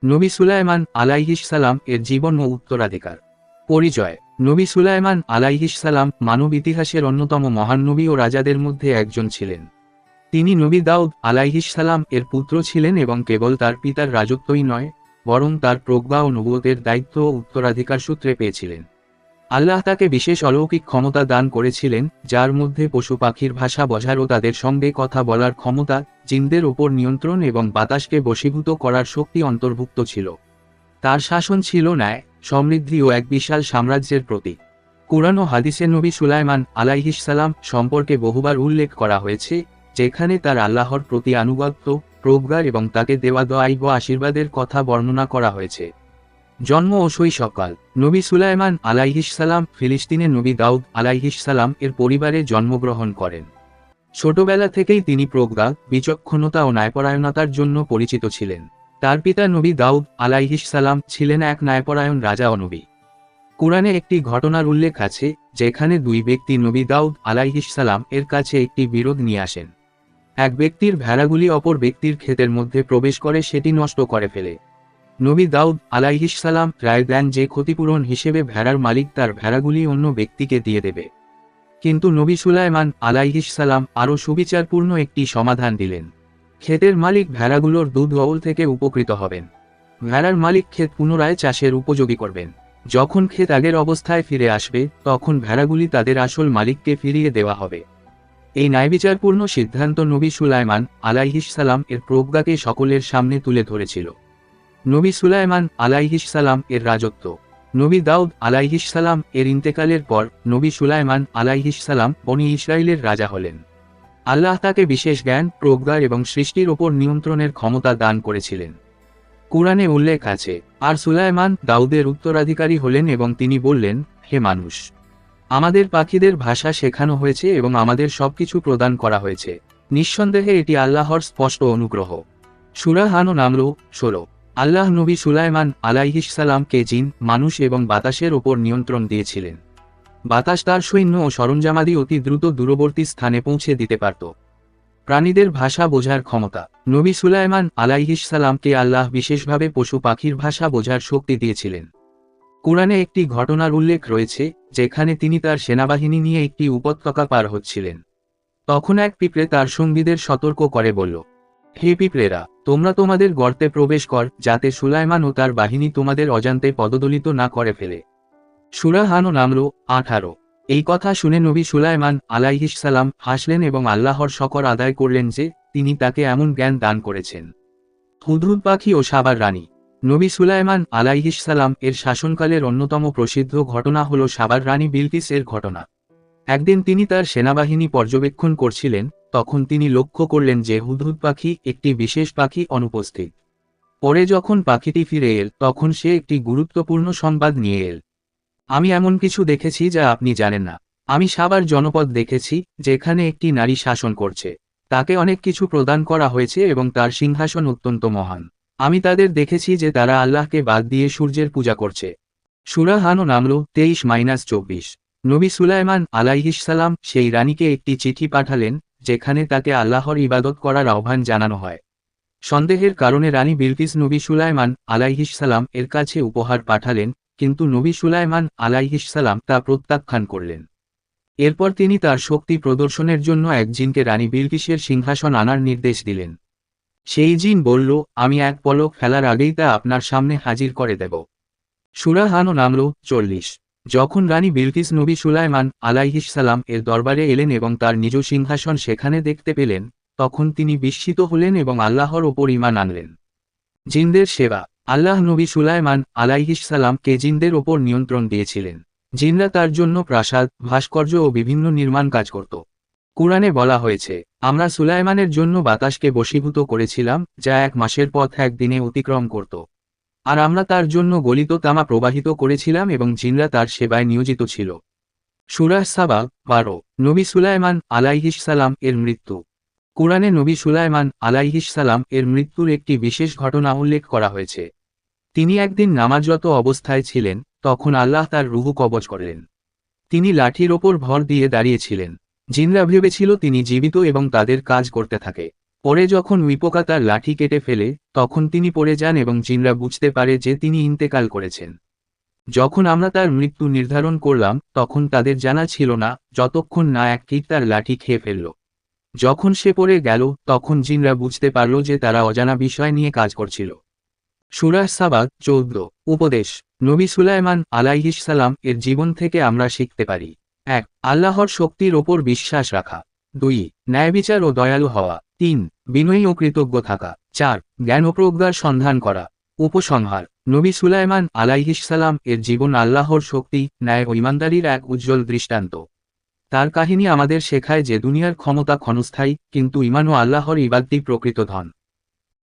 নবী সুলাইমান আলাইহিস সালাম এর জীবন ও উত্তরাধিকার। পরিচয়। নবী সুলাইমান আলাইহিস সালাম মানব ইতিহাসের অন্যতম মহান নবী ও রাজাদের মধ্যে একজন ছিলেন। তিনি নবী দাউদ আলাইহিস সালাম এর পুত্র ছিলেন এবং কেবল তার পিতার রাজত্বই নয়, বরং তার প্রজ্ঞা ও নবুয়তের দায়িত্ব ও উত্তরাধিকার সূত্রে পেয়েছিলেন। আল্লাহ তাকে বিশেষ অলৌকিক ক্ষমতা দান করেছিলেন, যার মধ্যে পশু পাখির ভাষা বোঝার ও তাদের সঙ্গে কথা বলার ক্ষমতা, জিনদের ওপর নিয়ন্ত্রণ এবং বাতাসকে বশীভূত করার শক্তি অন্তর্ভুক্ত ছিল। তার শাসন ছিল ন্যায়, সমৃদ্ধি ও এক বিশাল সাম্রাজ্যের প্রতীক। কুরআন ও হাদিসে নবী সুলাইমান আলাইহিস সালাম সম্পর্কে বহুবার উল্লেখ করা হয়েছে, যেখানে তার আল্লাহর প্রতি আনুগত্য, প্রজ্ঞা এবং তাকে দেওয়া দয়াব ও আশীর্বাদের কথা বর্ণনা করা হয়েছে। জন্ম ও শৈশবকাল। নবী সুলাইমান আলাইহিস সালাম ফিলিস্তিনের নবী দাউদ আলাইহিস সালাম এর পরিবারে জন্মগ্রহণ করেন। ছোটবেলা থেকেই তিনি প্রজ্ঞা, বিচক্ষণতা ও ন্যায়পরায়ণতার জন্য পরিচিত ছিলেন। তার পিতা নবী দাউদ আলাইহিস সালাম ছিলেন এক ন্যায়পরায়ণ রাজা ও নবী। কুরআনে একটি ঘটনার উল্লেখ আছে, যেখানে দুই ব্যক্তি নবী দাউদ আলাইহিস সালাম এর কাছে একটি বিরোধ নিয়ে আসেন। এক ব্যক্তির ভেড়াগুলি অপর ব্যক্তির ক্ষেতের মধ্যে প্রবেশ করে সেটি নষ্ট করে ফেলে। নবী দাউদ আলাইহিস সালাম রায় দেন যে ক্ষতিপূরণ হিসেবে ভেড়ার মালিক তার ভেড়াগুলি অন্য ব্যক্তিকে দিয়ে দেবে। কিন্তু নবী সুলাইমান আলাইহিস সালাম আরও সুবিচারপূর্ণ একটি সমাধান দিলেন। ক্ষেতের মালিক ভেড়াগুলোর দুধ গওল থেকে উপকৃত হবেন। ভেড়ার মালিক ক্ষেত পুনরায় চাষের উপযোগী করবেন। যখন ক্ষেত আগের অবস্থায় ফিরে আসবে, তখন ভেড়াগুলি তাদের আসল মালিককে ফিরিয়ে দেওয়া হবে। এই ন্যায়বিচারপূর্ণ সিদ্ধান্ত নবী সুলাইমান আলাইহিস সালাম এর প্রজ্ঞাকে সকলের সামনে তুলে ধরেছিল। নবী সুলাইমান আলাইহিস সালাম এর রাজত্ব। নবী দাউদ আলাইহিস সালাম এর ইন্তেকালের পর নবী সুলাইমান আলাইহিস সালাম বনী ইসরাইলের রাজা হলেন। আল্লাহ তাকে বিশেষ জ্ঞান, প্রজ্ঞা এবং সৃষ্টির ওপর নিয়ন্ত্রণের ক্ষমতা দান করেছিলেন। কুরআনে উল্লেখ আছে, আর সুলাইমান দাউদের উত্তরাধিকারী হলেন এবং তিনি বললেন, হে মানুষ, আমাদের পাখিদের ভাষা শেখানো হয়েছে এবং আমাদের সবকিছু প্রদান করা হয়েছে। নিঃসন্দেহে এটি আল্লাহর স্পষ্ট অনুগ্রহ। সূরা আন নামল 16। আল্লাহ নবী সুলাইমান আলাইহিস সালামকে জিন, মানুষ এবং বাতাসের ওপর নিয়ন্ত্রণ দিয়েছিলেন। বাতাস তার সৈন্য ও সরঞ্জামাদি অতি দ্রুত দূরবর্তী স্থানে পৌঁছে দিতে পারত। প্রাণীদের ভাষা বোঝার ক্ষমতা। নবী সুলাইমান আলাইহিস সালামকে আল্লাহ বিশেষভাবে পশু পাখির ভাষা বোঝার শক্তি দিয়েছিলেন। কুরআনে একটি ঘটনার উল্লেখ রয়েছে, যেখানে তিনি তার সেনাবাহিনী নিয়ে একটি উপত্যকা পার হচ্ছিলেন। তখন এক পিঁপড়ে তার সঙ্গীদের সতর্ক করে বলল, হে পিঁপড়েরা, তোমরা তোমাদের গর্তে প্রবেশ কর, যাতে সুলাইমান ও তার বাহিনী তোমাদের অজান্তে পদদলিত না করে ফেলে। সূরা আন নামল 18। এই কথা শুনে নবী সুলাইমান আলাইহিস সালাম হাসলেন এবং আল্লাহর শকর আদায় করলেন যে তিনি তাকে এমন জ্ঞান দান করেছেন। হুদহুদ পাখি ও সাবার রানী। নবী সুলাইমান আলাইহিস সালাম এর শাসনকালের অন্যতম প্রসিদ্ধ ঘটনা হল সাবার রানী বিলকিস এর ঘটনা। একদিন তিনি তার সেনাবাহিনী পর্যবেক্ষণ করছিলেন, তখন তিনি লক্ষ্য করলেন যে হুদহুদ পাখি, একটি বিশেষ পাখি, অনুপস্থিত। পরে যখন পাখিটি ফিরে এল, তখন সে একটি গুরুত্বপূর্ণ সংবাদ নিয়ে এল। আমি এমন কিছু দেখেছি যা আপনি জানেন না। আমি সাবার জনপদ দেখেছি, যেখানে একটি নারী শাসন করছে। তাকে অনেক কিছু প্রদান করা হয়েছে এবং তার সিংহাসন অত্যন্ত মহান। আমি তাদের দেখেছি যে তারা আল্লাহকে বাদ দিয়ে সূর্যের পূজা করছে। সূরা আন নামল 23-24। নবী সুলাইমান আলাইহিস সালাম সেই রানীকে একটি চিঠি পাঠালেন, যেখানে তাকে আল্লাহর ইবাদত করার আহ্বান জানানো হয়। সন্দেহের কারণে রানী বিলকিস নবী সুলাইমান আলাইহিস সালাম এর কাছে উপহার পাঠালেন, কিন্তু নবী সুলাইমান আলাইহিস সালাম তা প্রত্যাখ্যান করলেন। এরপর তিনি তার শক্তি প্রদর্শনের জন্য এক জিনকে রানী বিলকিসের সিংহাসন আনার নির্দেশ দিলেন। সেই জিন বলল, আমি এক পলক ফেলার আগেই তা আপনার সামনে হাজির করে দেব। সূরা আন নামল 40। যখন রানী বিলকিস নবী সুলাইমান আলাইহিস সালাম এর দরবারে এলেন এবং তার নিজ সিংহাসন সেখানে দেখতে পেলেন, তখন তিনি বিস্মিত হলেন এবং আল্লাহর ওপর ঈমান আনলেন। জিনদের সেবা। আল্লাহ নবী সুলাইমান আলাইহিস সালামকে জিনদের ওপর নিয়ন্ত্রণ দিয়েছিলেন। জিনরা তার জন্য প্রাসাদ, ভাস্কর্য ও বিভিন্ন নির্মাণ কাজ করত। কুরআনে বলা হয়েছে, আমরা সুলাইমানের জন্য বাতাসকে বশীভূত করেছিলাম, যা 1 মাসের পথ 1 দিনে অতিক্রম করত। আর আমরা তার জন্য গলিত তামা প্রবাহিত করেছিলাম এবং জিনরা তার সেবায় নিয়োজিত ছিল। সূরা সাবা 12। নবী সুলাইমান আলাইহিস সালাম এর মৃত্যু। কুরআনে নবী সুলাইমান আলাইহিস সালাম এর মৃত্যুর একটি বিশেষ ঘটনা উল্লেখ করা হয়েছে। তিনি একদিন নামাজরত অবস্থায় ছিলেন, তখন আল্লাহ তার রূহ কবজ করলেন। তিনি লাঠির ওপর ভর দিয়ে দাঁড়িয়েছিলেন। জিনরা ভেবেছিল তিনি জীবিত এবং তাদের কাজ করতে থাকে। পরে যখন উই পোকা তার লাঠি কেটে ফেলে, তখন তিনি পড়ে যান এবং জিনরা বুঝতে পারে যে তিনি ইন্তেকাল করেছেন। যখন আমরা তার মৃত্যু নির্ধারণ করলাম, তখন তাদের জানা ছিল না, যতক্ষণ না এক কীট তার লাঠি খেয়ে ফেলল। যখন সে পড়ে গেল, তখন জিনরা বুঝতে পারল যে তারা অজানা বিষয় নিয়ে কাজ করছিল। সূরা সাবা 14। উপদেশ। নবী সুলাইমান আলাইহিস সালাম এর জীবন থেকে আমরা শিখতে পারি: ১. আল্লাহর শক্তির ওপর বিশ্বাস রাখা। ২. ন্যায়বিচার ও দয়ালু হওয়া। ৩. বিনয়ী ও কৃতজ্ঞ থাকা। ৪. জ্ঞান ও প্রজ্ঞার সন্ধান করা। উপসংহার। নবী সুলাইমান আলাইহিস সালাম এর জীবন আল্লাহর শক্তি, ন্যায় ও ঈমানদারির এক উজ্জ্বল দৃষ্টান্ত। তার কাহিনী আমাদের শেখায় যে দুনিয়ার ক্ষমতা ক্ষণস্থায়ী, কিন্তু ঈমান ও আল্লাহর ইবাদতই প্রকৃত ধন।